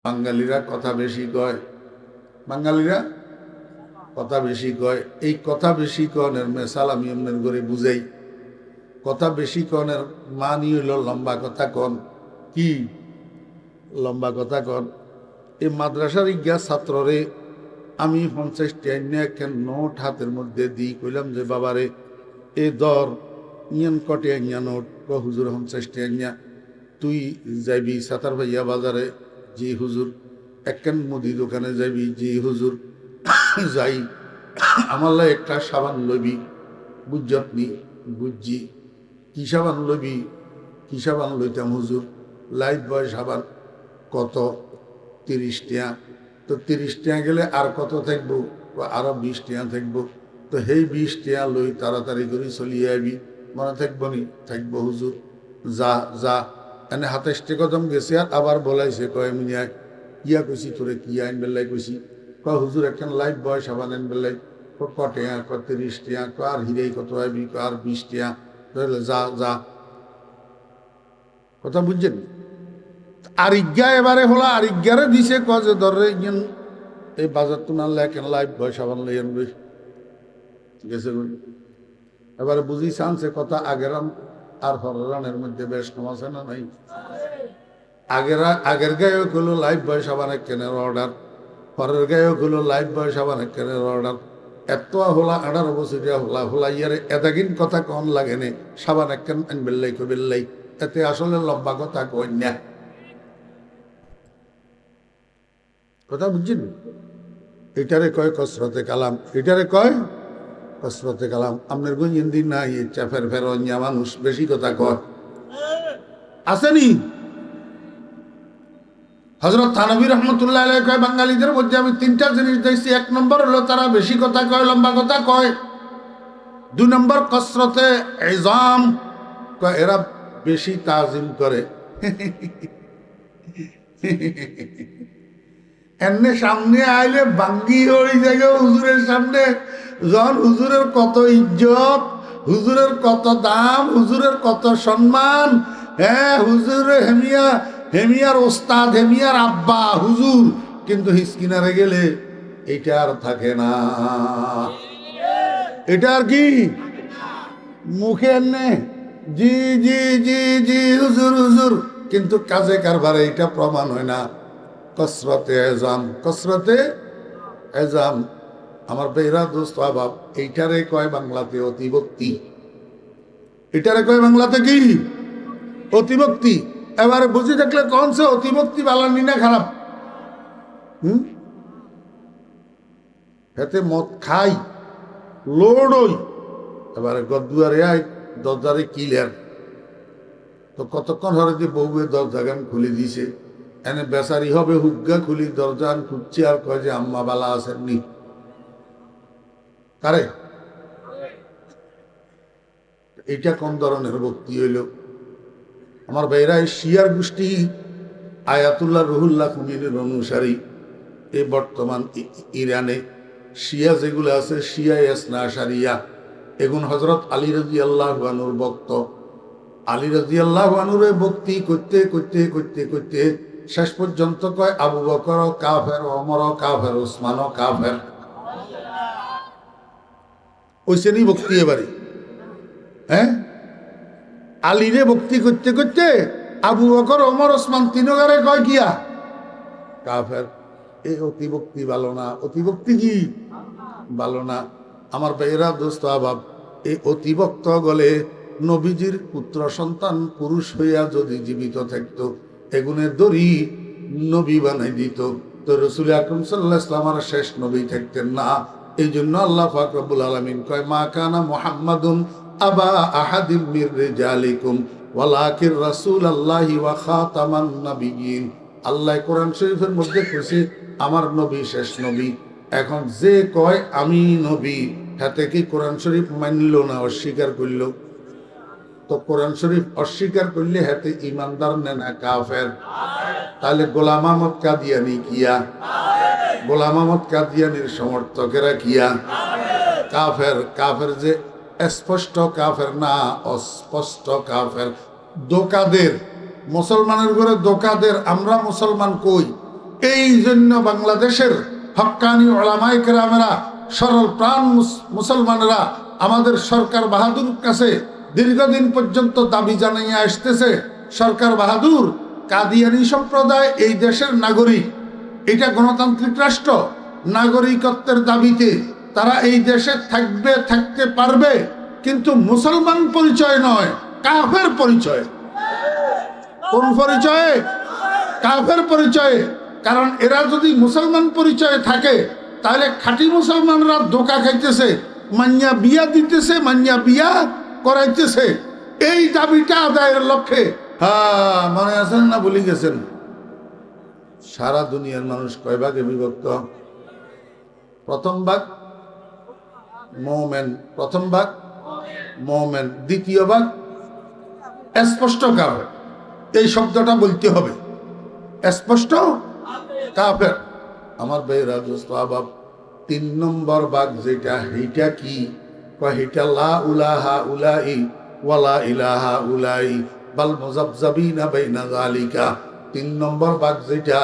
বাঙালিরা কথা বেশি কয়, বাঙালিরা কথা বেশি কয়। এই কথা বেশি কনের মেসাল আমি এমন করে বুঝাই। কথা বেশি কনের মানি হইল লম্বা কথা কন। কি লম্বা কথা কন? এই মাদ্রাসার ইজ্ঞা ছাত্ররে আমি 50 টাকা নোট হাতের মধ্যে দিই, কইলাম যে বাবারে এ দর ইয়ান কটে ইয়া নোট, হুজুর 50 টাকা। তুই যাইবি সাতার ভাইয়া বাজারে, জি হুজুর। একখান মুদি দোকানে যাইবি, জি হুজুর। যাই, আমার লাই একটা সাবান লইবি, বুঝত নি? বুঝছি। কি সাবান লইবি? কি সাবান লইতাম হুজুর? লাইফ বয় সাবান। কত? 30 টাকা। তো 30 টাকা গেলে আর কত থাকবো? আরো 20 টাকা থাকবো। তো সেই 20 টাকা লই তাড়াতাড়ি করে চলিয়ে আবি। মনে থাকবো নি? থাকবো হুজুর। যা যা। এনে 27 টাকা কদম গেছে, আর আবার বলাইছে, কয় মিনিয়ায় ইয়া কইছি তোরে কি আইন বেল্লাই কইছি? কয় হুজুর একখান লাইফ বয় সাবান আইন বেল্লাই। কটে 30 টাকা। আর হিরেই কত আবি? আর 20 টাকা। যা যা। কথা বুঝছেন? আর ইজ্ঞা এবারে হলো, আর ইজ্ঞারে দিছে কজে ধরে ইঞ্জিন এই বাজার তো নালে কেন লাইফ বয় সাবান লই আনবে। ঠিক আছে, এবারে বুঝি চানছে কথা আগেরান আর হরানের মধ্যে বেশ কম আছে না নাই? আগের গায়েও হলো লাইফ বয় সাবান কেনের অর্ডার, পরের গায়েও হলো লাইফ বয় সাবান কেনের অর্ডার। এত হলা 18 বছরিয়া হলা হলা ইয়ারে এতদিন কথা কন লাগে নে, সাবান একখান আনবেল্লাই কবেল্লাই। এতে আসলে লম্বা কথা কই না। কথা বুঝছেন? এটারে কয় কসরতে কালাম, এটারে কয় কসরতে কালাম। আপনার গুঞ্জিন নাই চাফের ফেরঞ্জা মানুষ বেশি কথা কয় আসেনি। হযরত থানভী রহমতুল্লাহ আলাইহি কয় বাঙালিদের মধ্যে আমি 3টা জিনিস দেখছি। 1 নম্বর হলো তারা বেশি কথা কয়, লম্বা কথা কয়। 2 নম্বর কসরতে ইজাম, কয় এরা বেশি তাজিম করে। এমনি সামনে আইলে বাঙ্গি হয়ে যায় হুজুরের সামনে। যখন হুজুরের কত ইজ্জত, হুজুরের কত দাম, হুজুরের কত সম্মান। হ্যাঁ, হুজুরের হেমিয়া, হেমিয়ার ওস্তাদ, হেমিয়ার আব্বা হুজুর। কিন্তু হিসকিনারে গেলে এটা আর থাকে না। এটা আর কি মুখে এনে জি জি জি জি হুজুর হুজুর, কিন্তু কাজে কারবারে এটা প্রমাণ হয় না। কসরতে এজাম, কসরতে এজাম। আমার বেহরা দোস্ত আবাব, এইটারে কয় বাংলাতে অতিভক্তি। এটারে কয় বাংলাতে কি? অতিভক্তি। এবারে বুঝি দেখলে কোন সে অতিভক্তি বালানি না খারাপ? এতে মদ খাই, লোড হই, এবারে গদুয়ারে আই, দরজারে কিলার। তো কতক্ষণ হরে যে বউয়ে দরজা গান খুলে দিছে, এনে বেচারি হবে হুগ্গা খুলি দরজা খুঁজছে, আর কয় যে আম্মা বালা আসেননি। কারে? এইটা কোন ধরনের ভক্তি হইল? আমার ভাইরা, শিয়ার গোষ্ঠী আয়াতুল্লাহ রুহুল্লাহ খুমিনের অনুসারী। এই বর্তমান ইরানে শিয়া যেগুলো আছে, শিয়া ইসনা আশারিয়া, এগুন হজরত আলী রাদিয়াল্লাহু আনহুর ভক্ত। আলী রাদিয়াল্লাহু আনহুর ভক্তি করতে করতে করতে করতে শেষ পর্যন্ত কয় আবু বকর কাফের, ওমর কাফের, ওসমান কাফের। ওই শ্রেণী ভক্তি এবারে। হ্যাঁ, আলীরে ভক্তি করতে করতে আবু বকর, ওমর, ওসমান তিনগারে কয় কিয়া কাফের। এই অতিভক্তি ভালো না। অতিভক্তি কি ভালো না? আমার ভাইয়েরা দোস্ত আবাব, এই অতিভক্ত গলে নবীজির পুত্র সন্তান পুরুষ হইয়া যদি জীবিত থাকতো, এগুনের দড়ি নবী বানাই দিত। তো রসুল আকরম সাল্লাল্লাহু আলাইহি ওয়াসাল্লাম শেষ নবী থাকতেন না। এই জন্য আল্লাহ পাক রব্বুল আলামিন কয় মা কানা মুহাম্মাদুন আবা আহাদিম মির রিজালিকুম ওয়ালাকিন রাসূলুল্লাহি ওয়া খাতামান নাবিয়্যিন। আল্লাহ কোরআন শরীফের মধ্যে কইছে আমার নবী শেষ নবী। এখন যে কয় আমি নবী, হাতে কি কোরআন শরীফ মানল না অস্বীকার করল? তো কোরআন শরীফ অস্বীকার করলে হাতে ইমানদার না কাফের? তাহলে গোলাম আহমদ কাদিয়ানি কিয়া? গোলাম আহমদ কাদিয়ানির সমর্থকেরা কিয়া? কাফের। কাফের যে স্পষ্ট কাফের না, অস্পষ্ট কাফের। দোকাদের, মুসলমানের ঘরে দোকাদের। আমরা মুসলমান কই? এই জন্য বাংলাদেশের হক্কানি ওলামায়ে কেরামেরা, সরল প্রাণ মুসলমানেরা আমাদের সরকার বাহাদুর কাছে দীর্ঘদিন পর্যন্ত দাবি জানিয়ে আসতেছে, সরকার বাহাদুর, কাদিয়ানী সম্প্রদায় এই দেশের নাগরিক, এটা গণতান্ত্রিক রাষ্ট্র, নাগরিকত্বের দাবিতে তারা এই দেশে থাকবে, থাকতে পারবে, কিন্তু মুসলমান পরিচয় নয়, কাফের পরিচয়। কোন পরিচয়ে? কাফের পরিচয়ে। কারণ এরা যদি মুসলমান পরিচয়ে থাকে তাহলে খাঁটি মুসলমানরা ধোঁকা খাইতেছে, মান্যা বিয়া দিতেছে, মান্যা বিয়া করাইতেছে। এই দাবিটা আদায়ের লক্ষ্যে, হ্যাঁ মনে আছেন না ভুলে গেছেন, সারা দুনিয়ার মানুষ কয় ভাগে বিভক্ত? প্রথম ভাগ মোমেন, প্রথম ভাগ মোমেন, দ্বিতীয় ভাগ স্পষ্ট কাফের। এই শব্দটা বলতে হবে, স্পষ্ট কাফের। আমার ভাইরা দোস্ত আবাব, 3 নম্বর ভাগ যেটা, এইটা কি? এটা লা উলাহা উলাই ওয়ালা ইলাহা উলাই বাল মুযাবযাবিনা বাইনা যালিকা। 3 নম্বর ভাগ যেটা,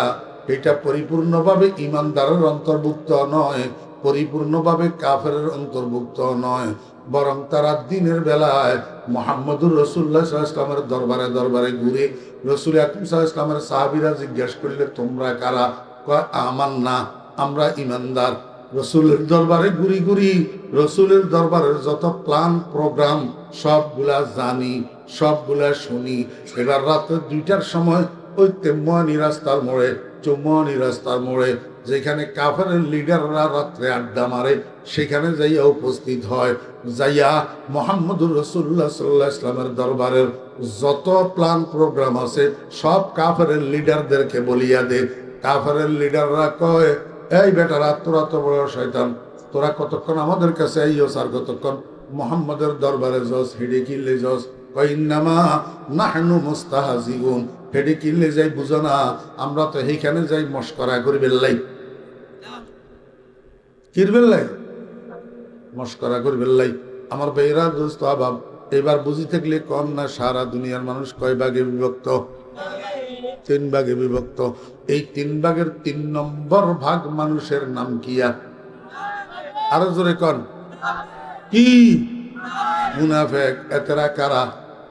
এটা পরিপূর্ণভাবে ইমানদারের অন্তর্ভুক্ত নয়, পরিপূর্ণভাবে কাফেরের অন্তর্ভুক্ত নয়, বরং তারা দিনের বেলায় মুহাম্মদুর রাসূলুল্লাহ সাল্লাল্লাহু আলাইহি ওয়াসাল্লামের দরবারে দরবারে ঘুরে রাসূল আকরাম সাল্লাল্লাহু আলাইহি ওয়াসাল্লামের সাহাবীরা জিজ্ঞেস করলে তোমরা কারা? কয় আমান্না, আমরা ইমানদার। রসুলের দরবারে ঘুরি ঘুরি রসুলের দরবারের যত প্ল্যান প্রোগ্রাম সবগুলা জানি, সবগুলা শুনি। এবার রাত্রে 2টার সময় ওই তেমনি রাস্তার মোড়ে, চৌমনি রাস্তার মোড়ে, যেখানে কাফেরের লিডাররা রাত্রে আড্ডা মারে, সেখানে যাইয়া উপস্থিত হয়। যাইয়া মুহাম্মদুর রাসূলুল্লাহ সাল্লাল্লাহু আলাইহি ওয়াসাল্লামের দরবারের যত প্ল্যান প্রোগ্রাম আছে সব কাফেরের লিডারদেরকে বলিয়া দে। কাফেরের লিডাররা কয়, এই বেটারা, তোরা তো বড় শয়তান, তোরা কতক্ষণ আমাদের কাছে আইয়স আর কতক্ষণ মুহাম্মদের দরবারে জস, হেডে কিনলে জস। কইন্নামা নাহনু মুস্তাহজিউন, হেডে কিনলে যাই বুঝো না, আমরা তো এইখানে যাই মস্করা করি বেল্লাই, কিরবেল্লাই মস্করা করি বেল্লাই। আমার বেরা দোস্ত আবাব, এবার বুঝি থাকলে কম না, সারা দুনিয়ার মানুষ কয় ভাগে বিভক্ত? 3 ভাগে বিভক্ত। এই 3 ভাগের 3 নম্বর ভাগ মানুষের নাম কি? আরো জোরে কন, কি? মুনাফেক। এতেরা কারা?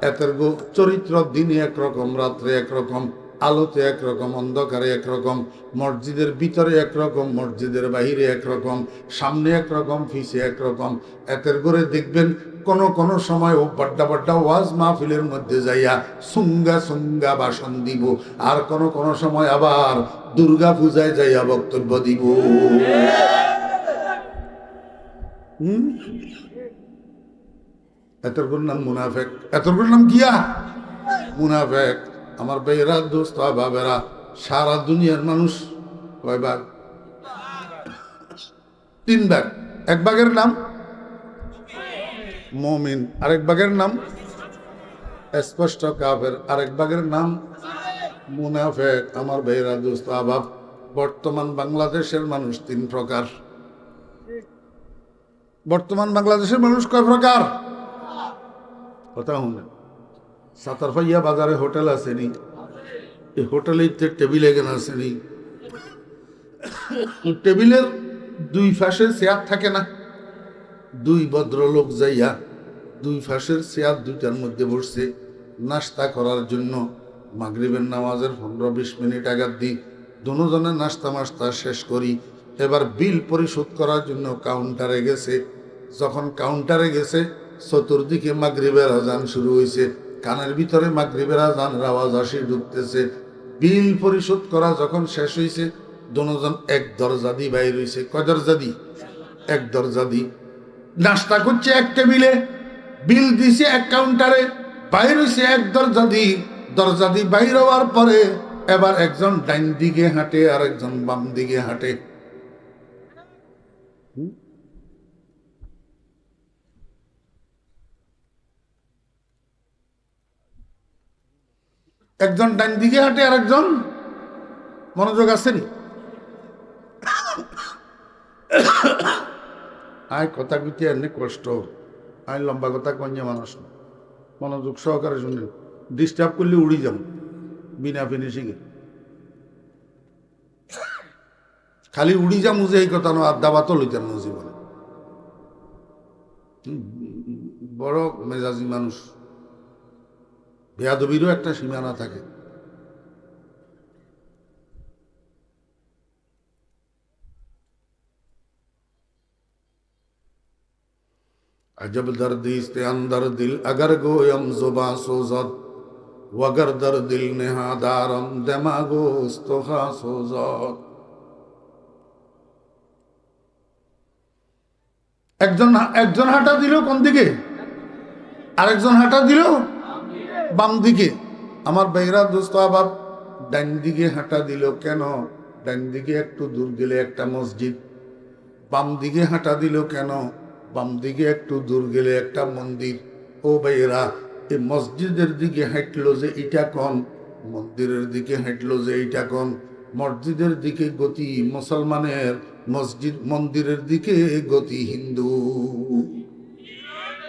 এতের চরিত্র দিনে একরকম, রাত্রে একরকম, আলোতে একরকম, অন্ধকারে একরকম, মসজিদের ভিতরে একরকম, মসজিদের বাহিরে একরকম, সামনে একরকম, পিছে একরকম। এতের করে দেখবেন কোন সময় ও বাড্ডা বাড্ডা ওয়াজ মাহফিলের মধ্যে যাইয়া সুঙ্গা সুঙ্গা ভাষণ দিব, আর কোন সময় আবার দুর্গা পূজায় যাইয়া বক্তব্য দিব। এতর নাম মুনাফেক, এতর নাম কিয়া? মুনাফেক। আমার ভাইয়েরা দোস্ত বাবেরা, সারা দুনিয়ার মানুষ কয় ভাগ? 3 ভাগ। এক ভাগের নাম মুমিন, আরেক ভাগের নাম স্পষ্ট কাফের, আরেক ভাগের নাম মুনাফেক। আমার ভাইয়েরা দোস্ত আবাব, বর্তমান বাংলাদেশের মানুষ 3 প্রকার। বর্তমান বাংলাদেশের মানুষ কয় প্রকার? কথা শুনেন, সাতারফাইয়া বাজারে হোটেল আসেনি, এই হোটেলের টেবিল এখানে আসেনি, টেবিলের 2 পাশে চেয়ার থাকে না, 2 ভদ্রলোক যাইয়া 2 পাশের চেয়ার 2টার মধ্যে বসছে নাস্তা করার জন্য। মাগরিবের নামাজের 15-20 মিনিট আগার দিই দুজনের নাস্তা মাস্তা শেষ করি। এবার বিল পরিশোধ করার জন্য কাউন্টারে গেছে। যখন কাউন্টারে গেছে, চতুর্দিকে মাগরিবের আজান শুরু হয়েছে, কানের ভিতরে মাগরিবের আজানের আওয়াজ আসি ঢুকতেছে। বিল পরিশোধ করা যখন শেষ হয়েছে, দুজন এক দরজা দি বাইর হয়েছে। কয় দরজা দি? এক দরজা দি। নাস্তা করছে এক টেবিলে, বিল দিছে এক কাউন্টারে, বাইর হয়েছে এক দরজা দি। দরজা দি বাইর হওয়ার পরে এবার একজন ডাইন দিকে হাঁটে আর একজন বাম দিকে হাঁটে। একজন ডান দিকে হাঁটে আর একজন, মনোযোগ আসেনি? আয় কথা কইতে এমনি কষ্ট, আয় লম্বা কথা কন্যা মানুষ, মনোযোগ সহকারে শুনলেন। ডিস্টার্ব করলে উড়ি যাও বিনা ফিনিশিংয়ে। খালি উড়ি যা মুজে এই কথা নয়, আড্ডা বাতল লইতেন না জীবনে। বড় মেজাজি মানুষ, বেয়াদবিরও একটা সীমানা থাকে। अजब दर्द इस्ते अंदर दिल अगर गोयम जुबा सोजत वगर दर दिल नेहादारम दिमागो इस्तोखा सोजत। একজন হাঁটা দিল কোন দিকে, আরেকজন হাঁটা দিল বাম দিকে। আমার বাইরা দোস্ত আবার ডান দিকে হাঁটা দিল কেন? ডান দিকে একটু দূর গেলে একটা মসজিদ। বাম দিকে হাঁটা দিল কেন? বাম দিকে একটু দূর গেলে একটা মন্দির। ও ভাইয়েরা, এই মসজিদের দিকে হাঁটলো যে এটা কোন, মন্দিরের দিকে হাঁটলো যে এটা কোন। মসজিদের দিকে গতি মুসলমানের, মসজিদ মন্দিরের দিকে গতি হিন্দু।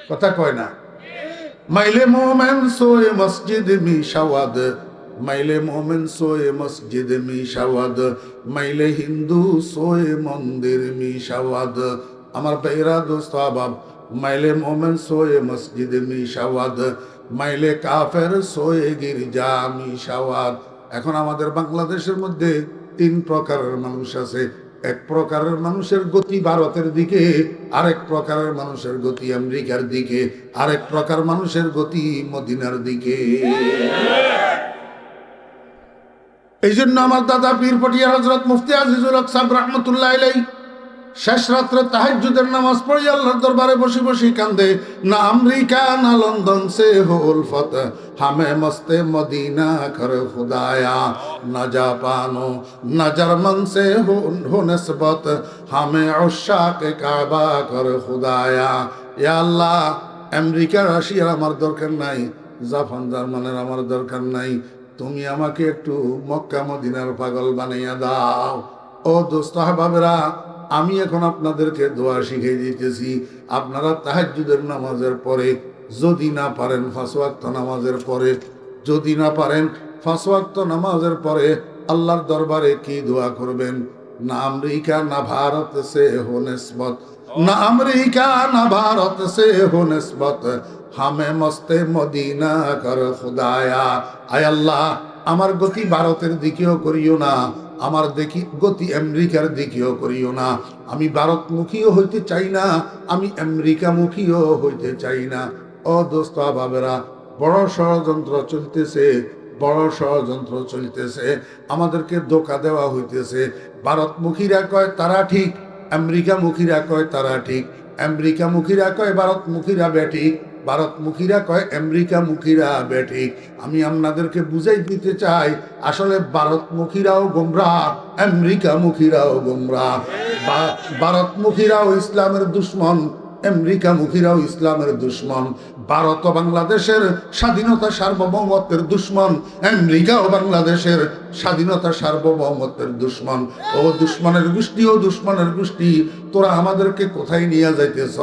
কথা কয় না? মাইলে মোমেন সোয়ে মসজিদ মি শাওয়াদ, মাইলে মোমেন সোয়ে মসজিদ মি শাওয়াদ, মাইলে হিন্দু সোয়ে মন্দির মি শাওয়াদ। আমার ভাইরা দোস্ত আবাব, মাইলে মোমেন সোয়ে মসজিদ মি শাওয়াদ, মাইলে কাফের সোয়ে গির্জা মি শাওয়াদ। এখন আমাদের বাংলাদেশের মধ্যে 3 প্রকারের মানুষ আছে। এক প্রকারের মানুষের গতি ভারতের দিকে, আরেক প্রকারের মানুষের গতি আমেরিকার দিকে, আরেক প্রকার মানুষের গতি মদিনার দিকে। এই জন্য আমার দাদা পীর পটিয়া হযরত মুফতি আজিজুল হক সাহেব রহমতুল্লাহ আলাইহি শেষ রাত্রে তাহাজ্জুদের নামাজ পড়ে আল্লাহর দরবারে বসে বসে কান্দে, না আমেরিকা না লন্ডন সে হো উলফত, হামে মস্তে মদিনা কর খুদায়া, না জাপানো না জার্মান সে হো নিসবত, হামে উশাক কাবা কর খুদায়া। ইয়া আল্লাহ, আমেরিকা রাশিয়ার আমার দরকার নাই, জাপান জার্মানের আমার দরকার নাই, তুমি আমাকে একটু মক্কা মদিনার পাগল বানাইয়া দাও। ও দোস্ত আহবাবেরা, আমি এখন আপনাদেরকে দোয়া শিখিয়ে দিতেছি। আপনারা তাহাজ্জুদের নামাজের পরে যদি না পারেন 5 ওয়াক্ত নামাজের পরে, যদি না পারেন 5 ওয়াক্ত নামাজের পরে আল্লাহর দরবারে কি দোয়া করবেন? না আমেরিকা না ভারত সে হো নিসবত, না আমেরিকা না ভারত সে হো নিসবত, হামে মস্তে মদিনা কর খুদায়া। আয় আল্লাহ, আমার গতি ভারতের দিকেও করিও না, আমার গতি আমেরিকার দিকেও করিও না। আমি ভারতমুখীও হইতে চাই না, আমি আমেরিকামুখীও হইতে চাই না। ও দোস্ত বাবেরা, বড় ষড়যন্ত্র চলতেছে, বড় ষড়যন্ত্র চলতেছে। আমাদেরকে ধোঁকা দেওয়া হইতেছে। ভারতমুখীরা কয় তারা ঠিক, আমেরিকামুখীরা কয় তারা ঠিক, আমেরিকামুখীরা কয় ভারতমুখীরা বেঠিক, ভারতমুখীরা কয় আমেরিকামুখীরা বেঠিক। আমি আপনাদেরকে বুঝাই দিতে চাই, আসলে ভারতমুখীরাও গোমরাহ, আমেরিকামুখীরাও গোমরাহ। ভারতমুখীরাও ইসলামের দুশ্মন, আমেরিকামুখীরাও ইসলামের দুশ্মন। ভারত ও বাংলাদেশের স্বাধীনতা সার্বভৌমত্বের দুশ্মন, আমেরিকা ও বাংলাদেশের স্বাধীনতা সার্বভৌমত্বের দুশ্মন। ও দুশ্মনের গোষ্ঠী, ও দুশ্মনের গোষ্ঠী, তোরা আমাদেরকে কোথায় নিয়ে যাইতেছ?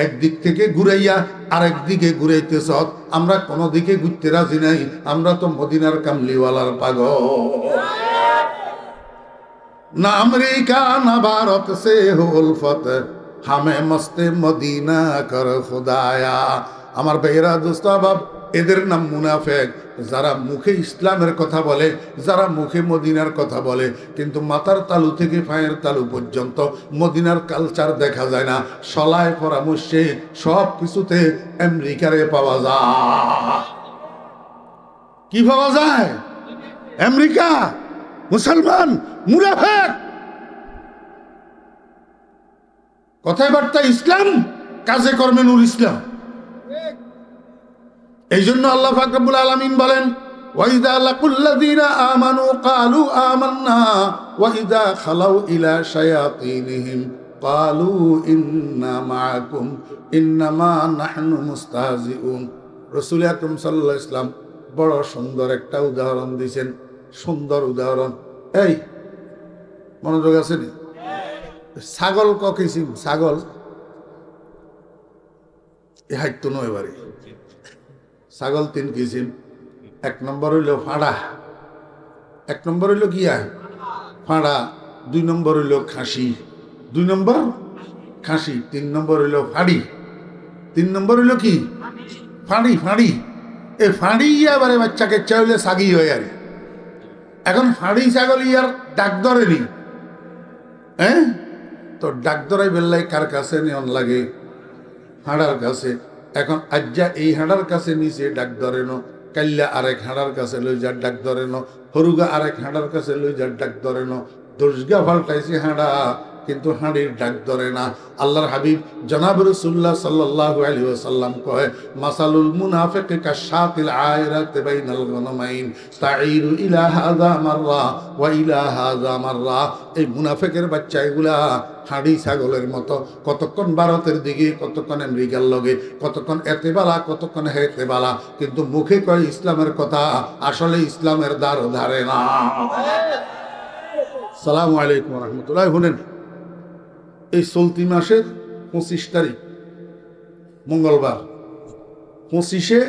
একদিক থেকে ঘুরাইয়া আরেক দিকে ঘুরাইতেছ। আমরা কোনো দিকে ঘুরতে রাজি নাই, আমরা তো মদিনার কামলিওয়ালার পাগল। না আমেরিকা না ভারত সে হো উলফত, হামে মস্তে মদিনা কর খুদায়া। আমার ভাইয়েরা দোস্ত আহবাব, এদের নাম মুনাফেক। যারা মুখে ইসলামের কথা বলে, যারা মুখে মদিনার কথা বলে, কিন্তু মাথার তালু থেকে পায়ের তালু পর্যন্ত মদিনার কালচার দেখা যায় না। সলায় পরামর্শে সব কিছুতে আমেরিকারে পাওয়া যায়। কি পাওয়া যায়? আমেরিকা। মুসলমান মুনাফেক। কথায় বার্তা ইসলাম, কাজে কর্মে নূর ইসলাম। এই জন্য আল্লাহ পাক রব্বুল আলামিন বলেন, ওয়াইদা লাকুল্লাযীনা আমানু ক্বালু আমান্না ওয়াইদা খালাউ ইলা শায়াতিনহিম ক্বালু ইন্না মাআকুম ইন্নামা নাহনু মুস্তাহজিউন। রাসূল আকরাম সাল্লাল্লাহু আলাইহি ওয়াসাল্লাম বড় সুন্দর একটা উদাহরণ দিয়েছেন। সুন্দর উদাহরণ। এই মনোযোগ আছে নি? ছাগল ক কিসিম? ছাগল এ হাইতো নয় বাড়ি। ছাগল 3 কিসিম। 1 নম্বর হইল ফাঁড়া, 1 নম্বর হইল গিয়া ফাঁড়া, 2 নম্বর হইল খাসি, 2 নম্বর খাসি, 3 নম্বর হইল ফাড়ি, 3 নম্বর হইল কি ফাড়ি। ফাড়ি এই ফাড়ি আবার বাচ্চাকে চাইলে সাগি হয় আর এখন ফাড়ি ছাগল ইয়ার ডাক ধরেনি, হ্যাঁ তো ডাক ধরাই বেল্লাই কার কাছে নিয়ন লাগে? হাঁড়ার কাছে। এখন আজ্জা এই হাঁড়ার কাছে নিচে ডাক ধরে ন, কাল্লা আরেক হাঁড়ার কাছে লই যার ডাক ধরে ন, হরুগা আরেক হাঁড়ার কাছে লই যার ডাক ধরে ন। দর্শগা পাল্টাইছে হাঁড়া, কিন্তু হাঁড়ির ডাক ধরে না। আল্লাহর হাবিব জনাব রাসূলুল্লাহ সাল্লাল্লাহু আলাইহি ওয়াসাল্লাম কয়, মাসালুল মুনাফিকি কাশাতিল আয়রাতি বাইনাল গনামাইন তাঈরু ইলা হাযা মাররা ওয়া ইলা হাযা মাররা। এই মুনাফিকের বাচ্চা এগুলা হাঁড়ি ছাগলের মতো, কতক্ষণ ভারতের দিকে, কতক্ষণ আমেরিকার লগে, কতক্ষণ এতেবালা, কতক্ষণ হেতেবালা, কিন্তু মুখে কয় ইসলামের কথা, আসলে ইসলামের দ্বার ধারে না। আসসালামু আলাইকুম ওয়া রাহমাতুল্লাহ। শুনেন, এই চলতি মাসের 25 তারিখ মঙ্গলবার, 25-এ